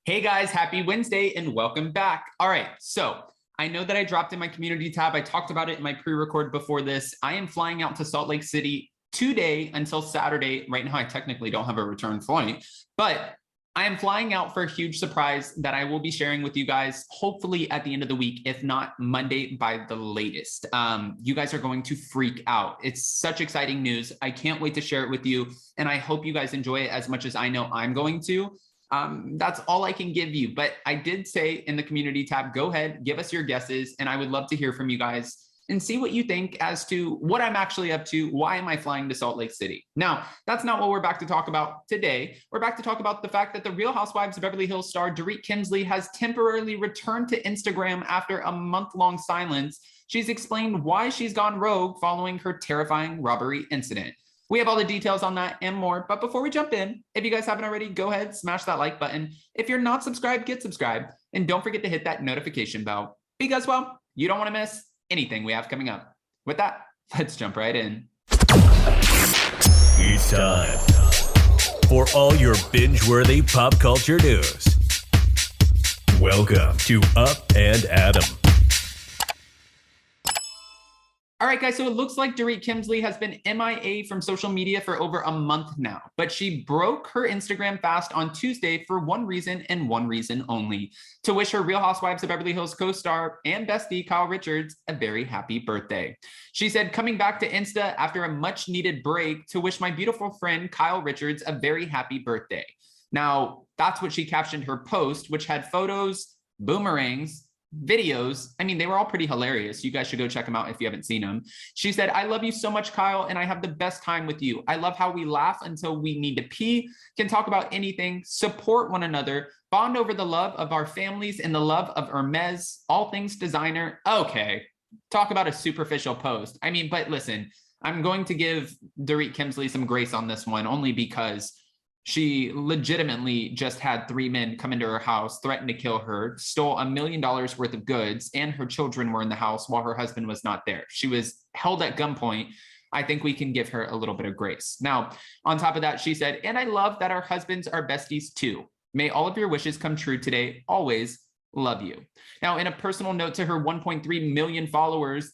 Hey guys, happy Wednesday and welcome back. All right, so I know that I dropped in my community tab. I talked about it in my pre-record before this. I am flying out to Salt Lake City today until Saturday. Right now, I technically don't have a return flight, but I am flying out for a huge surprise that I will be sharing with you guys, hopefully at the end of the week, if not Monday by the latest. You guys are going to freak out. It's such exciting news. I can't wait to share it with you, and I hope you guys enjoy it as much as I know I'm going to. That's all I can give you, but I did say in the community tab, go ahead, give us your guesses, and I would love to hear from you guys and see what you think as to what I'm actually up to. Why am I flying to Salt Lake City? Now, that's not what we're back to talk about today. We're back to talk about the fact that the Real Housewives of Beverly Hills star Dorit Kemsley has temporarily returned to Instagram after a month-long silence. She's explained why she's gone rogue following her terrifying robbery incident. We have all the details on that and more. But before we jump in, if you guys haven't already, go ahead, smash that like button. If you're not subscribed, get subscribed. And don't forget to hit that notification bell because, well, you don't want to miss anything we have coming up. With that, let's jump right in. It's time for all your binge-worthy pop culture news. Welcome to Up and Adam. All right, guys, so it looks like Dorit Kemsley has been MIA from social media for over a month now, but she broke her Instagram fast on Tuesday for one reason and one reason only: to wish her Real Housewives of Beverly Hills co-star and bestie Kyle Richards a very happy birthday. She said, coming back to Insta after a much-needed break to wish my beautiful friend Kyle Richards a very happy birthday. Now, that's what she captioned her post, which had photos, boomerangs, videos. I mean, they were all pretty hilarious. You guys should go check them out if you haven't seen them. She said, I love you so much, Kyle, and I have the best time with you. I love how we laugh until we need to pee, can talk about anything, support one another, bond over the love of our families and the love of Hermes, all things designer. Okay, talk about a superficial post. I mean, but listen, I'm going to give Dorit Kemsley some grace on this one, only because she legitimately just had 3 men come into her house, threatened to kill her, stole $1 million worth of goods, and her children were in the house while her husband was not there. She was held at gunpoint. I think we can give her a little bit of grace. Now, on top of that, she said, and I love that our husbands are besties too. May all of your wishes come true today. Always love you. Now, in a personal note to her 1.3 million followers,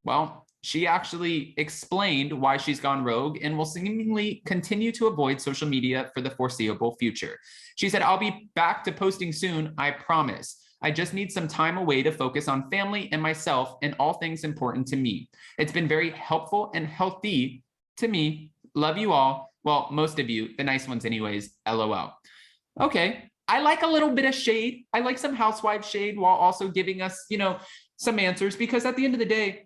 well, she actually explained why she's gone rogue and will seemingly continue to avoid social media for the foreseeable future. She said, I'll be back to posting soon, I promise. I just need some time away to focus on family and myself and all things important to me. It's been very helpful and healthy to me. Love you all. Well, most of you, the nice ones anyways, LOL. Okay, I like a little bit of shade. I like some housewife shade while also giving us, some answers, because at the end of the day,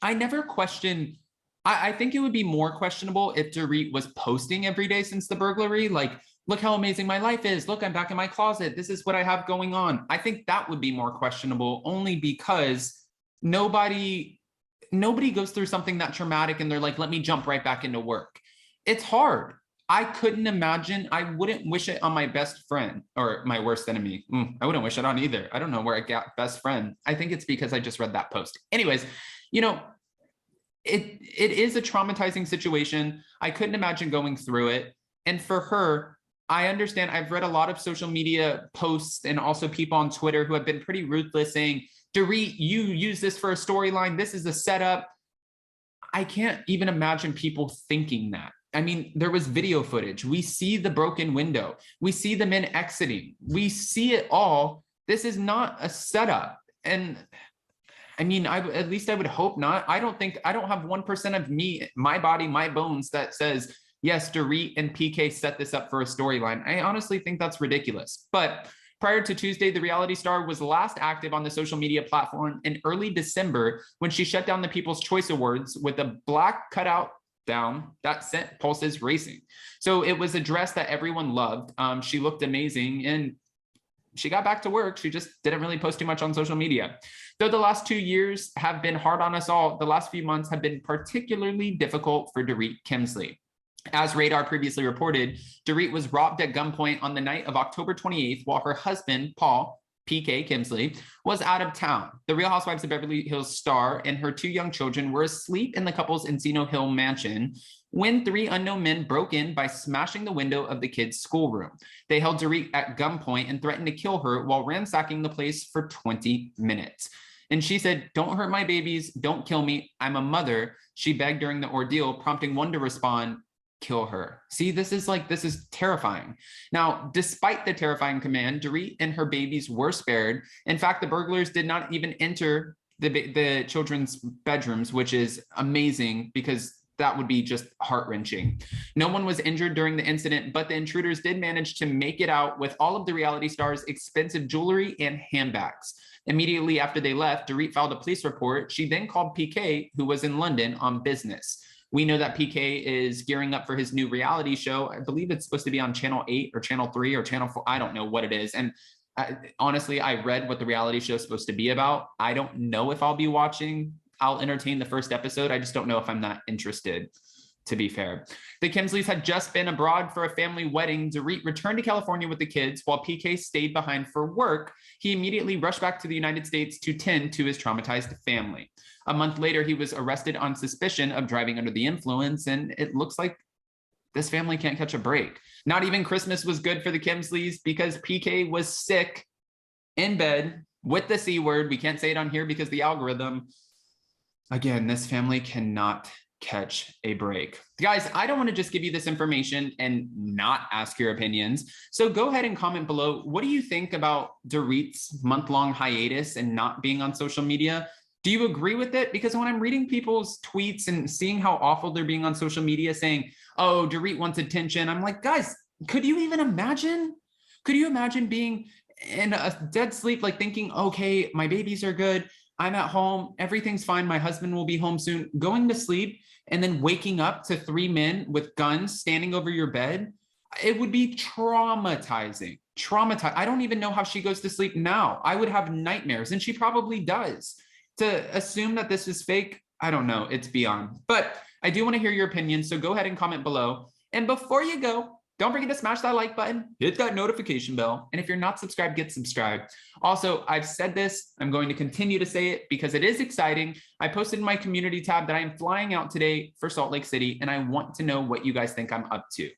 I never question. I think it would be more questionable if Dorit was posting every day since the burglary, like, look how amazing my life is. Look, I'm back in my closet. This is what I have going on. I think that would be more questionable, only because nobody goes through something that traumatic and they're like, let me jump right back into work. It's hard. I couldn't imagine. I wouldn't wish it on my best friend or my worst enemy. I wouldn't wish it on either. I don't know where I got best friend. I think it's because I just read that post. Anyways, it is a traumatizing situation. I couldn't imagine going through it. And for her, I understand. I've read a lot of social media posts and also people on Twitter who have been pretty ruthless saying, Dorit, you use this for a storyline. This is a setup. I can't even imagine people thinking that. I mean, there was video footage. We see the broken window. We see the men exiting. We see it all. This is not a setup. And I mean, at least I would hope not. I don't have 1% of me, my body, my bones that says, yes, Dorit and PK set this up for a storyline. I honestly think that's ridiculous. But prior to Tuesday, the reality star was last active on the social media platform in early December when she shut down the People's Choice Awards with a black cutout down that sent pulses racing. So it was a dress that everyone loved. She looked amazing and she got back to work. She just didn't really post too much on social media. Though the last 2 years have been hard on us all, the last few months have been particularly difficult for Dorit Kemsley. As Radar previously reported, Dorit was robbed at gunpoint on the night of October 28th while her husband, Paul PK Kemsley, was out of town. The Real Housewives of Beverly Hills star and her 2 young children were asleep in the couple's Encino Hill mansion when 3 unknown men broke in by smashing the window of the kids' schoolroom. They held Dorit at gunpoint and threatened to kill her while ransacking the place for 20 minutes. And she said, "Don't hurt my babies, don't kill me, I'm a mother," she begged during the ordeal, prompting one to respond, "Kill her." See, this is terrifying. Now, despite the terrifying command, Dorit and her babies were spared. In fact, the burglars did not even enter the children's bedrooms, which is amazing because that would be just heart-wrenching. No one was injured during the incident, but the intruders did manage to make it out with all of the reality stars' expensive jewelry and handbags. Immediately after they left, Dorit filed a police report. She then called PK, who was in London, on business. We know that PK is gearing up for his new reality show. I believe it's supposed to be on Channel 8 or Channel 3 or Channel 4. I don't know what it is. And honestly, I read what the reality show is supposed to be about. I don't know if I'll be watching. I'll entertain the first episode. I just don't know if I'm that interested, to be fair. The Kemsleys had just been abroad for a family wedding. Dorit returned to California with the kids while PK stayed behind for work. He immediately rushed back to the United States to tend to his traumatized family. A month later, he was arrested on suspicion of driving under the influence, and it looks like this family can't catch a break. Not even Christmas was good for the Kemsleys because PK was sick in bed with the C word. We can't say it on here because the algorithm. Again, this family cannot catch a break. Guys, I don't want to just give you this information and not ask your opinions. So go ahead and comment below. What do you think about Dorit's month-long hiatus and not being on social media? Do you agree with it? Because when I'm reading people's tweets and seeing how awful they're being on social media saying, "Oh, Dorit wants attention," I'm like, guys, could you even imagine? Could you imagine being in a dead sleep, like thinking, okay, my babies are good, I'm at home, everything's fine, my husband will be home soon, going to sleep and then waking up to 3 men with guns standing over your bed? It would be traumatizing. I don't even know how she goes to sleep now. I would have nightmares, and she probably does. To assume that this is fake, I don't know, it's beyond. But I do want to hear your opinion, so go ahead and comment below. And before you go, don't forget to smash that like button, hit that notification bell, and if you're not subscribed, get subscribed. Also, I've said this, I'm going to continue to say it because it is exciting. I posted in my community tab that I am flying out today for Salt Lake City, and I want to know what you guys think I'm up to.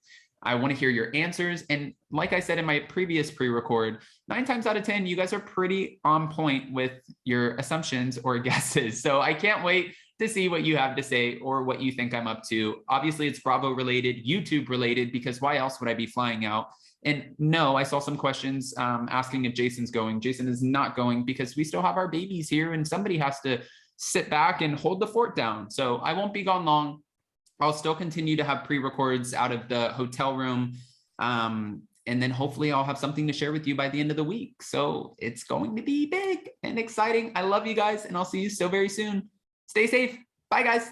I want to hear your answers. And like I said in my previous pre-record, 9 times out of 10, you guys are pretty on point with your assumptions or guesses. So I can't wait to see what you have to say or what you think I'm up to. Obviously, it's Bravo related, YouTube related, because why else would I be flying out? And no, I saw some questions asking if Jason's going. Jason is not going because we still have our babies here and somebody has to sit back and hold the fort down. So I won't be gone long. I'll still continue to have pre-records out of the hotel room. And then hopefully I'll have something to share with you by the end of the week. So it's going to be big and exciting. I love you guys, and I'll see you so very soon. Stay safe. Bye, guys.